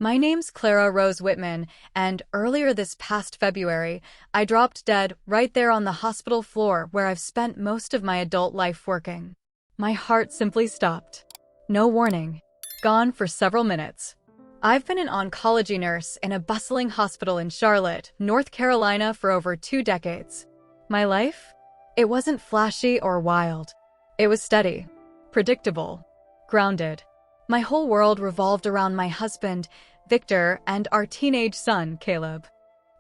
My name's Clara Rose Whitman, and earlier this past February, I dropped dead right there on the hospital floor where I've spent most of my adult life working. My heart simply stopped. No warning. Gone for several minutes. I've been an oncology nurse in a bustling hospital in Charlotte, North Carolina for over 2 decades. My life? It wasn't flashy or wild. It was steady, predictable, grounded. My whole world revolved around my husband, Victor, and our teenage son, Caleb.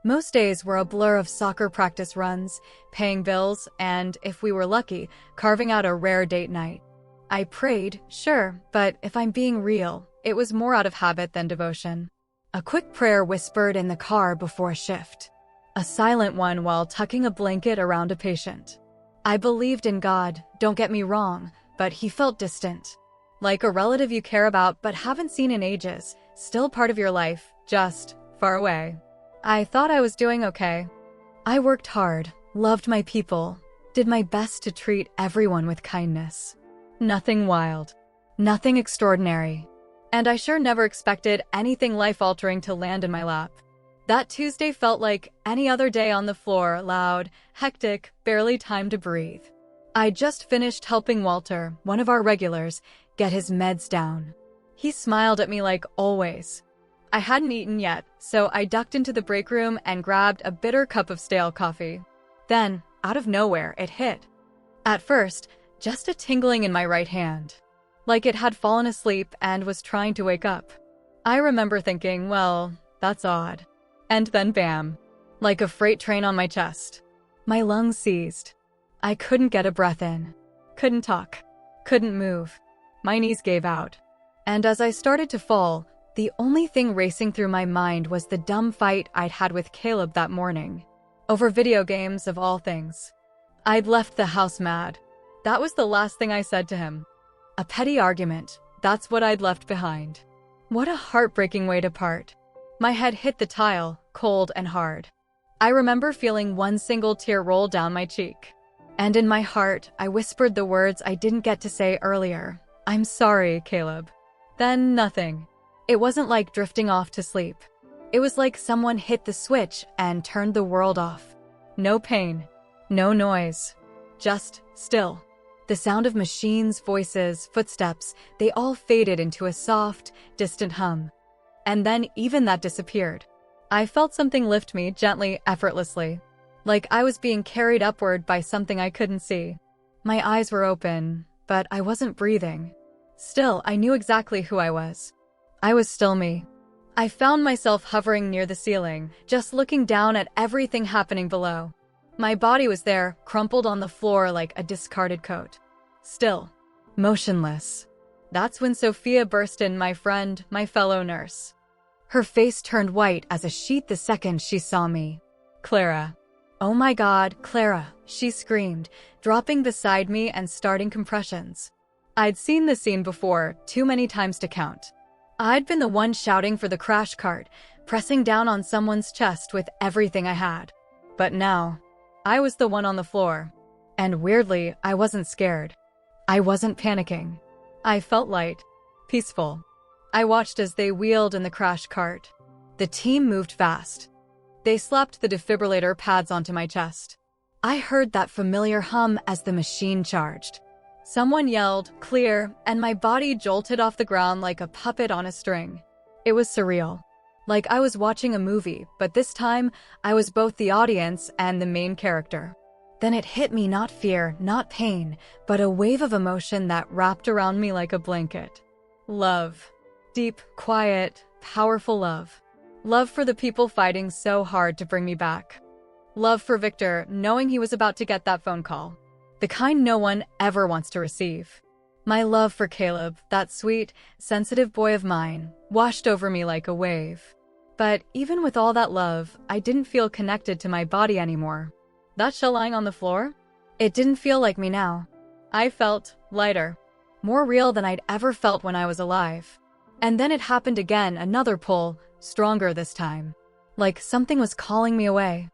Most days were a blur of soccer practice runs, paying bills, and, if we were lucky, carving out a rare date night. I prayed, sure, but if I'm being real, it was more out of habit than devotion. A quick prayer whispered in the car before a shift. A silent one while tucking a blanket around a patient. I believed in God, don't get me wrong, but he felt distant. Like a relative you care about but haven't seen in ages, still part of your life, just far away. I thought I was doing okay. I worked hard, loved my people, did my best to treat everyone with kindness. Nothing wild, nothing extraordinary. And I sure never expected anything life-altering to land in my lap. That Tuesday felt like any other day on the floor, loud, hectic, barely time to breathe. I just finished helping Walter, one of our regulars, get his meds down. He smiled at me like always. I hadn't eaten yet, so I ducked into the break room and grabbed a bitter cup of stale coffee. Then, out of nowhere, it hit. At first, just a tingling in my right hand. Like it had fallen asleep and was trying to wake up. I remember thinking, well, that's odd. And then bam, like a freight train on my chest. My lungs seized. I couldn't get a breath in. Couldn't talk. Couldn't move. My knees gave out. And as I started to fall, the only thing racing through my mind was the dumb fight I'd had with Caleb that morning. Over video games, of all things. I'd left the house mad. That was the last thing I said to him. A petty argument, that's what I'd left behind. What a heartbreaking way to part. My head hit the tile, cold and hard. I remember feeling one single tear roll down my cheek. And in my heart, I whispered the words I didn't get to say earlier. I'm sorry, Caleb. Then nothing. It wasn't like drifting off to sleep. It was like someone hit the switch and turned the world off. No pain. No noise. Just still. The sound of machines, voices, footsteps, they all faded into a soft, distant hum. And then even that disappeared. I felt something lift me gently, effortlessly. Like I was being carried upward by something I couldn't see. My eyes were open, but I wasn't breathing. Still, I knew exactly who I was. I was still me. I found myself hovering near the ceiling, just looking down at everything happening below. My body was there, crumpled on the floor like a discarded coat. Still. Motionless. That's when Sophia burst in, my friend, my fellow nurse. Her face turned white as a sheet the second she saw me. Clara. Oh my God, Clara, she screamed, dropping beside me and starting compressions. I'd seen this scene before, too many times to count. I'd been the one shouting for the crash cart, pressing down on someone's chest with everything I had. But now, I was the one on the floor. And weirdly, I wasn't scared. I wasn't panicking. I felt light, peaceful. I watched as they wheeled in the crash cart. The team moved fast. They slapped the defibrillator pads onto my chest. I heard that familiar hum as the machine charged. Someone yelled, "Clear," and my body jolted off the ground like a puppet on a string. It was surreal. Like I was watching a movie, but this time, I was both the audience and the main character. Then it hit me, not fear, not pain, but a wave of emotion that wrapped around me like a blanket. Love. Deep, quiet, powerful love. Love for the people fighting so hard to bring me back. Love for Victor, knowing he was about to get that phone call. The kind no one ever wants to receive. My love for Caleb, that sweet, sensitive boy of mine, washed over me like a wave. But even with all that love, I didn't feel connected to my body anymore. That shell lying on the floor? It didn't feel like me now. I felt lighter, more real than I'd ever felt when I was alive. And then it happened again, another pull, stronger this time. Like something was calling me away.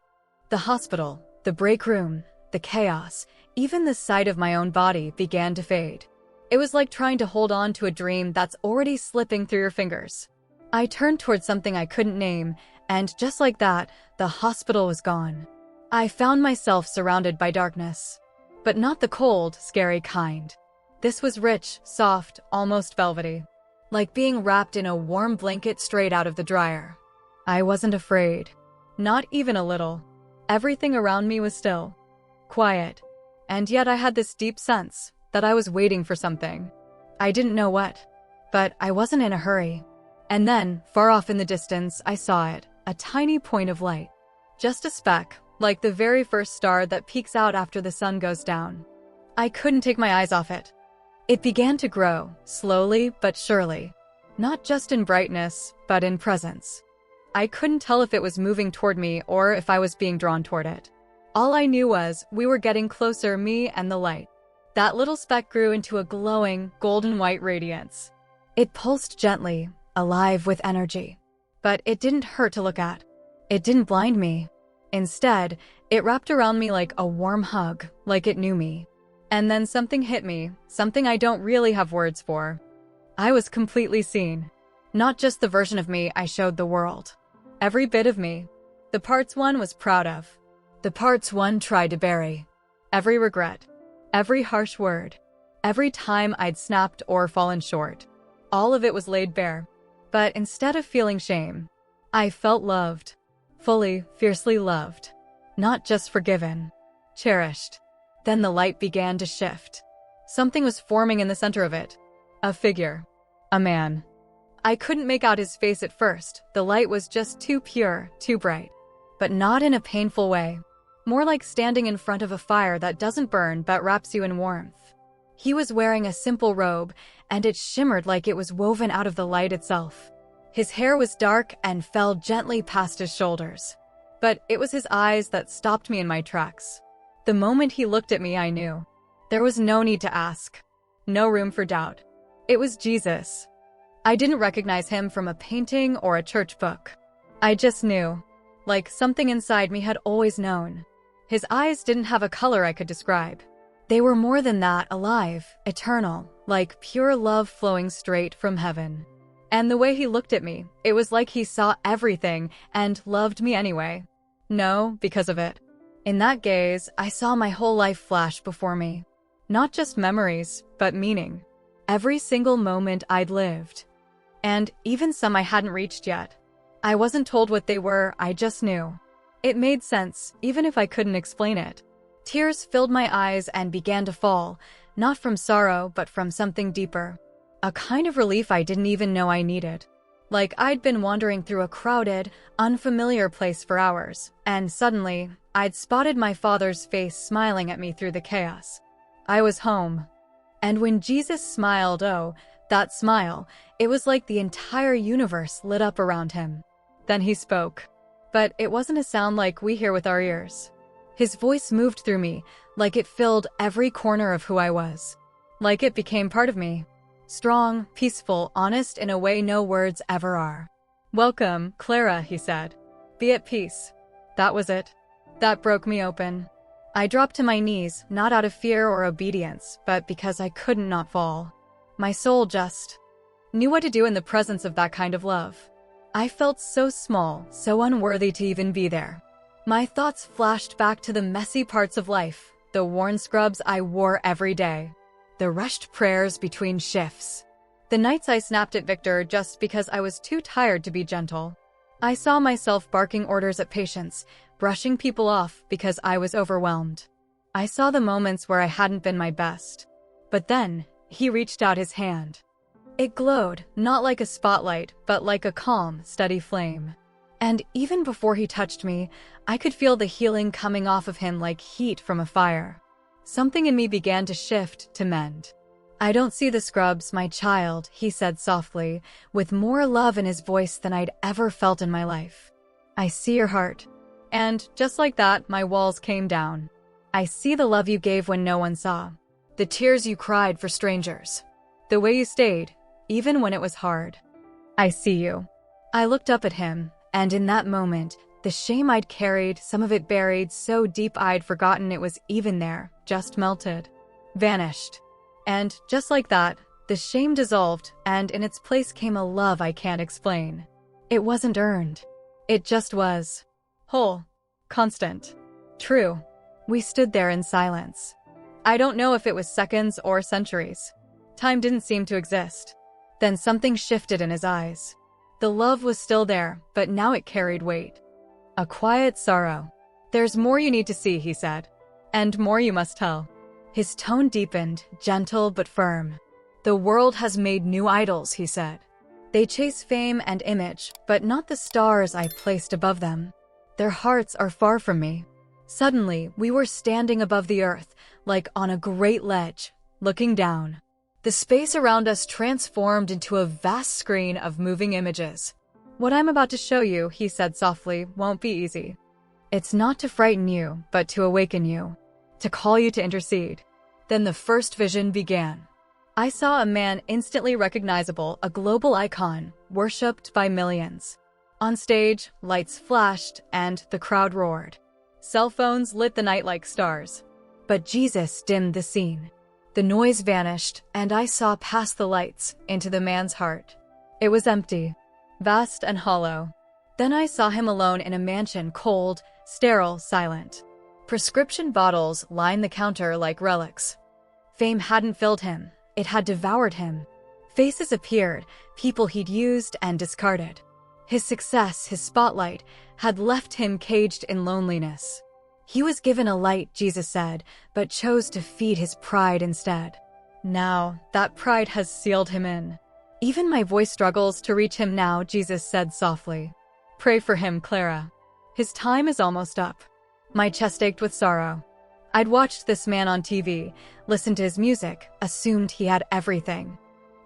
The hospital, the break room, the chaos, even the sight of my own body began to fade. It was like trying to hold on to a dream that's already slipping through your fingers. I turned towards something I couldn't name, and just like that, the hospital was gone. I found myself surrounded by darkness. But not the cold, scary kind. This was rich, soft, almost velvety. Like being wrapped in a warm blanket straight out of the dryer. I wasn't afraid. Not even a little. Everything around me was still. Quiet. And yet I had this deep sense that I was waiting for something. I didn't know what. But I wasn't in a hurry. And then, far off in the distance, I saw it. A tiny point of light. Just a speck, like the very first star that peeks out after the sun goes down. I couldn't take my eyes off it. It began to grow, slowly but surely. Not just in brightness, but in presence. I couldn't tell if it was moving toward me or if I was being drawn toward it. All I knew was we were getting closer, me and the light. That little speck grew into a glowing, golden white radiance. It pulsed gently, alive with energy. But it didn't hurt to look at. It didn't blind me. Instead, it wrapped around me like a warm hug, like it knew me. And then something hit me, something I don't really have words for. I was completely seen. Not just the version of me I showed the world. Every bit of me. The parts one was proud of. The parts one tried to bury. Every regret. Every harsh word. Every time I'd snapped or fallen short. All of it was laid bare. But instead of feeling shame, I felt loved. Fully, fiercely loved. Not just forgiven. Cherished. Then the light began to shift. Something was forming in the center of it. A figure. A man. I couldn't make out his face at first. The light was just too pure, too bright. But not in a painful way. More like standing in front of a fire that doesn't burn but wraps you in warmth. He was wearing a simple robe, and it shimmered like it was woven out of the light itself. His hair was dark and fell gently past his shoulders. But it was his eyes that stopped me in my tracks. The moment he looked at me, I knew. There was no need to ask. No room for doubt. It was Jesus. I didn't recognize him from a painting or a church book. I just knew. Like something inside me had always known. His eyes didn't have a color I could describe. They were more than that, alive, eternal, like pure love flowing straight from heaven. And the way he looked at me, it was like he saw everything and loved me anyway. No, because of it. In that gaze, I saw my whole life flash before me. Not just memories, but meaning. Every single moment I'd lived. And even some I hadn't reached yet. I wasn't told what they were, I just knew. It made sense, even if I couldn't explain it. Tears filled my eyes and began to fall, not from sorrow, but from something deeper. A kind of relief I didn't even know I needed. Like I'd been wandering through a crowded, unfamiliar place for hours, and suddenly, I'd spotted my Father's face smiling at me through the chaos. I was home. And when Jesus smiled, oh, that smile, it was like the entire universe lit up around him. Then he spoke. But it wasn't a sound like we hear with our ears. His voice moved through me, like it filled every corner of who I was. Like it became part of me. Strong, peaceful, honest in a way no words ever are. "Welcome, Clara," he said. "Be at peace." That was it. That broke me open. I dropped to my knees, not out of fear or obedience, but because I couldn't not fall. My soul just knew what to do in the presence of that kind of love. I felt so small, so unworthy to even be there. My thoughts flashed back to the messy parts of life, the worn scrubs I wore every day, the rushed prayers between shifts, the nights I snapped at Victor just because I was too tired to be gentle. I saw myself barking orders at patients, brushing people off because I was overwhelmed. I saw the moments where I hadn't been my best. But then, he reached out his hand. It glowed, not like a spotlight, but like a calm, steady flame. And even before he touched me, I could feel the healing coming off of him like heat from a fire. Something in me began to shift, to mend. "I don't see the scrubs, my child," he said softly, with more love in his voice than I'd ever felt in my life. "I see your heart." And just like that, my walls came down. "I see the love you gave when no one saw. The tears you cried for strangers. The way you stayed, even when it was hard. I see you." I looked up at him, and in that moment, the shame I'd carried, some of it buried so deep I'd forgotten it was even there, just melted. Vanished. And just like that, The shame dissolved, and in its place came a love I can't explain. It wasn't earned. It just was. Whole. Constant. True. We stood there in silence. I don't know if it was seconds or centuries. Time didn't seem to exist. Then something shifted in his eyes. The love was still there, but now it carried weight. A quiet sorrow. "There's more you need to see," he said. "And more you must tell." His tone deepened, gentle but firm. "The world has made new idols," he said. "They chase fame and image, but not the stars I placed above them. Their hearts are far from me." Suddenly, we were standing above the earth, like on a great ledge, looking down. The space around us transformed into a vast screen of moving images. "What I'm about to show you," he said softly, "won't be easy. It's not to frighten you, but to awaken you, to call you to intercede." Then the first vision began. I saw a man instantly recognizable, a global icon, worshipped by millions. On stage, lights flashed, and the crowd roared. Cell phones lit the night like stars. But Jesus dimmed the scene. The noise vanished, and I saw past the lights, into the man's heart. It was empty, vast and hollow. Then I saw him alone in a mansion, cold, sterile, silent. Prescription bottles lined the counter like relics. Fame hadn't filled him. It had devoured him. Faces appeared, people he'd used and discarded. His success, his spotlight, had left him caged in loneliness. He was given a light, Jesus said, but chose to feed his pride instead. Now, that pride has sealed him in. "Even my voice struggles to reach him now," Jesus said softly. "Pray for him, Clara. His time is almost up." My chest ached with sorrow. I'd watched this man on TV, listened to his music, assumed he had everything.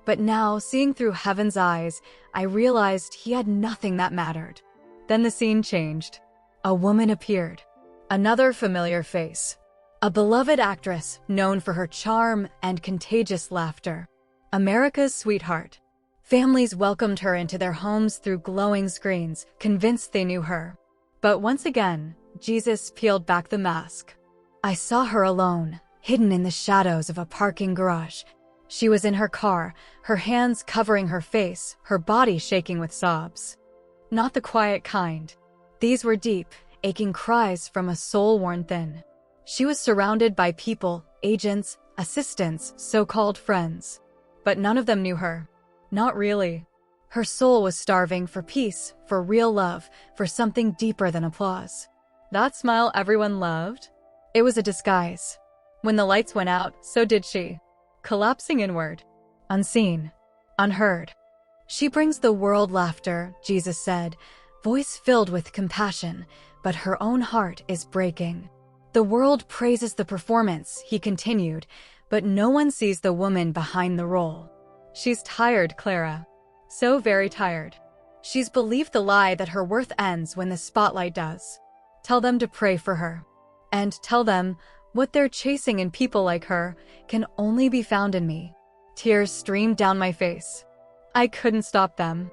But now, seeing through heaven's eyes, I realized he had nothing that mattered. Then the scene changed. A woman appeared. Another familiar face. A beloved actress, known for her charm and contagious laughter. America's sweetheart. Families welcomed her into their homes through glowing screens, convinced they knew her. But once again, Jesus peeled back the mask. I saw her alone, hidden in the shadows of a parking garage. She was in her car, her hands covering her face, her body shaking with sobs. Not the quiet kind. These were deep, aching cries from a soul worn thin. She was surrounded by people, agents, assistants, so-called friends. But none of them knew her. Not really. Her soul was starving for peace, for real love, for something deeper than applause. That smile everyone loved? It was a disguise. When the lights went out, so did she. Collapsing inward. Unseen. Unheard. She brings the world laughter, Jesus said, voice filled with compassion, but her own heart is breaking. The world praises the performance, he continued, but no one sees the woman behind the role. She's tired, Clara. So very tired. She's believed the lie that her worth ends when the spotlight does. Tell them to pray for her. And tell them what they're chasing in people like her can only be found in me. Tears streamed down my face. I couldn't stop them.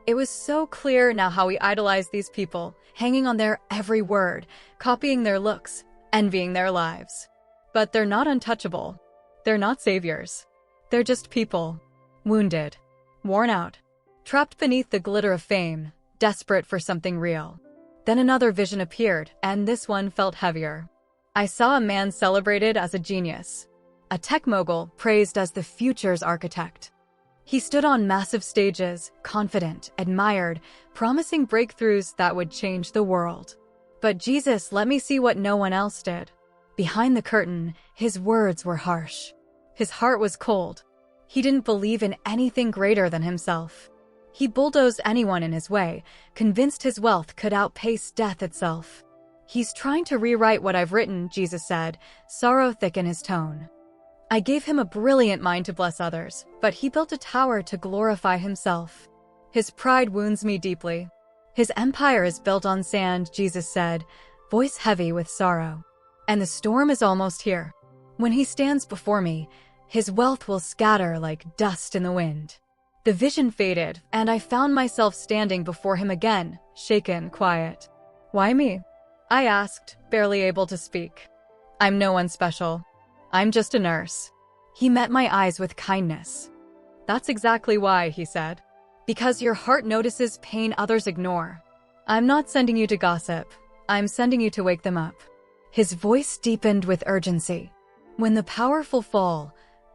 It was so clear now how we idolize these people, hanging on their every word, copying their looks, envying their lives. But they're not untouchable. They're not saviors. They're just people. Wounded. Worn out. Trapped beneath the glitter of fame, desperate for something real. Then another vision appeared, and this one felt heavier. I saw a man celebrated as a genius. A tech mogul praised as the future's architect. He stood on massive stages, confident, admired, promising breakthroughs that would change the world. But Jesus let me see what no one else did. Behind the curtain, his words were harsh. His heart was cold. He didn't believe in anything greater than himself. He bulldozed anyone in his way, convinced his wealth could outpace death itself. He's trying to rewrite what I've written, Jesus said, sorrow thick in his tone. I gave him a brilliant mind to bless others, but he built a tower to glorify himself. His pride wounds me deeply. His empire is built on sand, Jesus said, voice heavy with sorrow. And the storm is almost here. When he stands before me, his wealth will scatter like dust in the wind. The vision faded, and I found myself standing before him again, shaken, quiet. Why me? I asked, barely able to speak. I'm no one special. I'm just a nurse. He met my eyes with kindness. That's exactly why, he said. Because your heart notices pain others ignore. I'm not sending you to gossip. I'm sending you to wake them up. His voice deepened with urgency. When the powerful fall,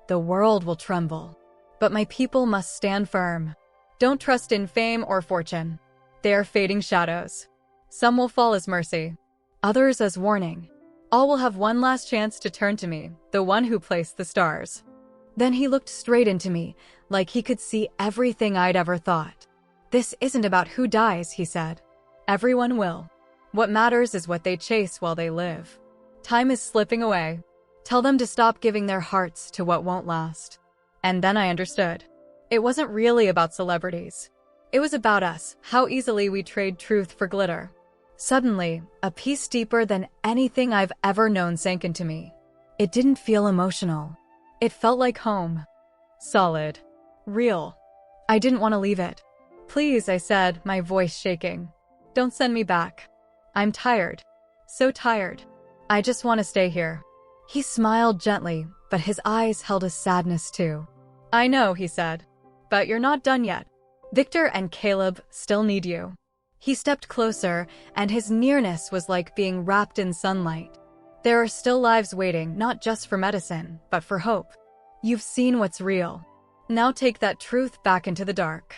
the world will tremble. But my people must stand firm. Don't trust in fame or fortune. They are fading shadows. Some will fall as mercy, others as warning. All will have one last chance to turn to me, the one who placed the stars. Then he looked straight into me, like he could see everything I'd ever thought. This isn't about who dies, he said. Everyone will. What matters is what they chase while they live. Time is slipping away. Tell them to stop giving their hearts to what won't last. And then I understood. It wasn't really about celebrities. It was about us, how easily we trade truth for glitter. Suddenly, a peace deeper than anything I've ever known sank into me. It didn't feel emotional. It felt like home. Solid. Real. I didn't want to leave it. Please, I said, my voice shaking. Don't send me back. I'm tired. So tired. I just want to stay here. He smiled gently, but his eyes held a sadness too. I know, he said. But you're not done yet. Victor and Caleb still need you. He stepped closer, and his nearness was like being wrapped in sunlight. There are still lives waiting, not just for medicine, but for hope. You've seen what's real. Now take that truth back into the dark.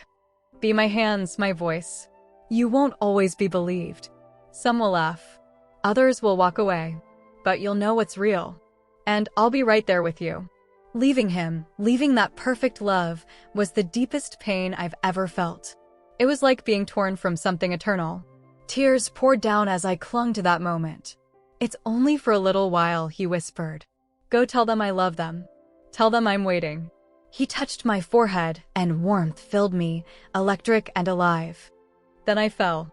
Be my hands, my voice. You won't always be believed. Some will laugh. Others will walk away. But you'll know what's real. And I'll be right there with you. Leaving him, leaving that perfect love, was the deepest pain I've ever felt. It was like being torn from something eternal. Tears poured down as I clung to that moment. It's only for a little while, he whispered. Go tell them I love them. Tell them I'm waiting. He touched my forehead, and warmth filled me, electric and alive. Then I fell.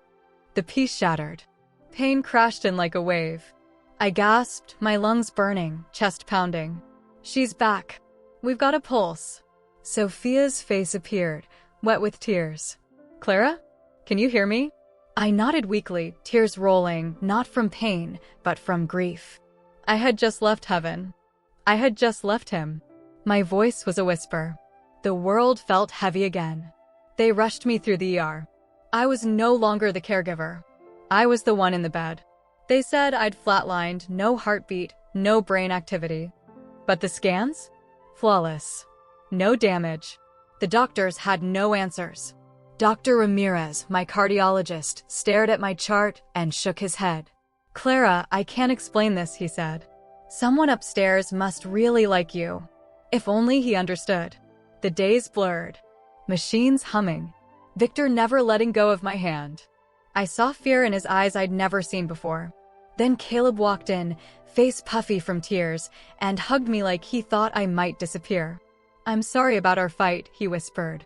The peace shattered. Pain crashed in like a wave. I gasped, my lungs burning, chest pounding. She's back. We've got a pulse. Sophia's face appeared, wet with tears. Clara? Can you hear me? I nodded weakly, tears rolling, not from pain, but from grief. I had just left heaven. I had just left him. My voice was a whisper. The world felt heavy again. They rushed me through the ER. I was no longer the caregiver. I was the one in the bed. They said I'd flatlined, no heartbeat, no brain activity. But the scans? Flawless. No damage. The doctors had no answers. Dr. Ramirez, my cardiologist, stared at my chart and shook his head. Clara, I can't explain this, he said. Someone upstairs must really like you. If only he understood. The days blurred. Machines humming. Victor never letting go of my hand. I saw fear in his eyes I'd never seen before. Then Caleb walked in, face puffy from tears, and hugged me like he thought I might disappear. I'm sorry about our fight, he whispered.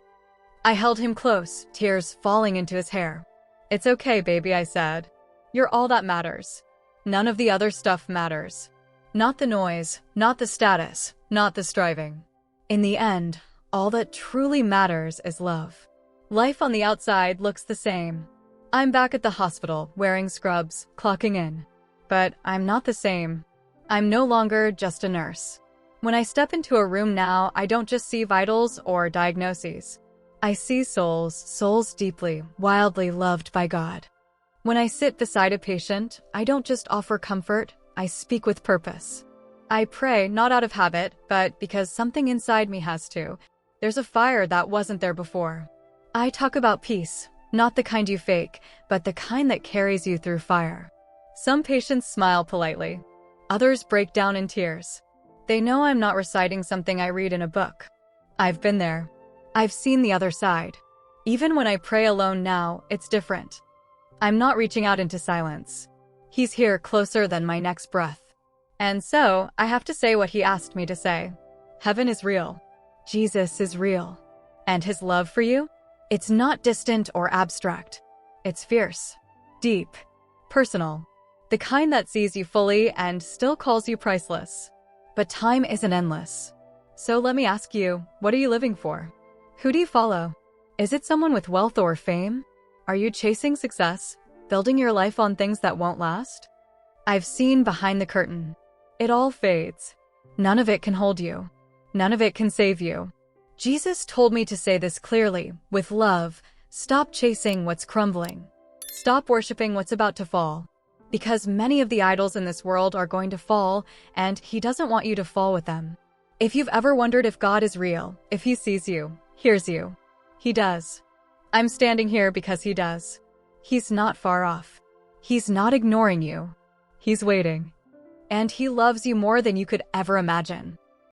I held him close, tears falling into his hair. It's okay, baby, I said. You're all that matters. None of the other stuff matters. Not the noise, not the status, not the striving. In the end, all that truly matters is love. Life on the outside looks the same. I'm back at the hospital, wearing scrubs, clocking in. But I'm not the same. I'm no longer just a nurse. When I step into a room now, I don't just see vitals or diagnoses. I see souls deeply, wildly loved by God. When I sit beside a patient, I don't just offer comfort, I speak with purpose. I pray not out of habit, but because something inside me has to. There's a fire that wasn't there before. I talk about peace, not the kind you fake, but the kind that carries you through fire. Some patients smile politely. Others break down in tears. They know I'm not reciting something I read in a book. I've been there. I've seen the other side. Even when I pray alone now, it's different. I'm not reaching out into silence. He's here closer than my next breath. And so, I have to say what he asked me to say. Heaven is real. Jesus is real. And his love for you? It's not distant or abstract. It's fierce, deep, personal. The kind that sees you fully and still calls you priceless. But time isn't endless. So let me ask you, what are you living for? Who do you follow? Is it someone with wealth or fame? Are you chasing success, building your life on things that won't last? I've seen behind the curtain. It all fades. None of it can hold you. None of it can save you. Jesus told me to say this clearly, with love. Stop chasing what's crumbling. Stop worshiping what's about to fall. Because many of the idols in this world are going to fall, and He doesn't want you to fall with them. If you've ever wondered if God is real, if He sees you, hears you, He does. I'm standing here because He does. He's not far off. He's not ignoring you. He's waiting. And He loves you more than you could ever imagine.